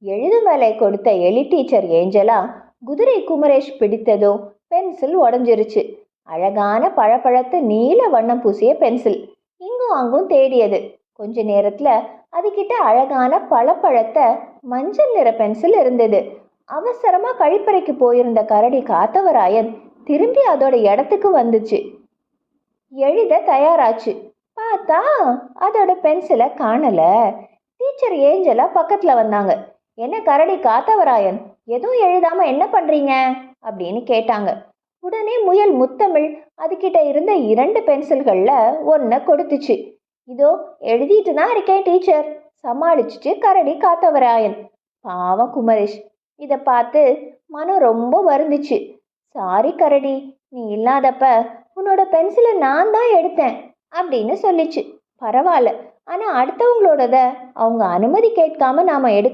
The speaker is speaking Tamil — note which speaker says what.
Speaker 1: எழுதும் வேலை கொடுத்த எலி டீச்சர் ஏஞ்சலா குதிரை குமரேஷ் பிடித்ததோ பென்சில் உடஞ்சிருச்சு. அழகான பழப்பழத்து நீல வண்ணம் பூசிய பென்சில் இங்கும் அங்கும் தேடியது. கொஞ்ச நேரத்துல அதுகிட்ட அழகான பழப்பழத்த மஞ்சள் நிற பென்சில் இருந்தது. அவசரமா கழிப்பறைக்கு போயிருந்த கரடி காத்தவராயன் திரும்பி அதோட இடத்துக்கு வந்துச்சு. எழுத தயாராச்சு. பார்த்தா அதோட பென்சிலை காணல. டீச்சர் ஏஞ்சலா பக்கத்துல வந்தாங்க. என்ன கரடி காத்தவராயன், எதுவும் எழுதாம என்ன பண்றீங்க அப்படின்னு கேட்டாங்க. உடனே முயல் முத்தமிழ் அதுகிட்ட இருந்த 2 பென்சில்கள்ல ஒன்ன கொடுத்துச்சு. இதோ எழுதிட்டு தான் இருக்கேன் டீச்சர், சமாளிச்சுட்டு கரடி காத்தவராயன். பாவம் குமரேஷ் இதை பார்த்து மனம் ரொம்ப வருந்துச்சு. சாரி கரடி, நீ இல்லாதப்ப உன்னோட பென்சிலை நான் தான் எடுத்தேன் அப்படின்னு சொல்லிச்சு. பரவாயில்ல, ஆனா அடுத்தவங்களோடத அவங்க அனுமதி கேட்காம நாம எடுக்க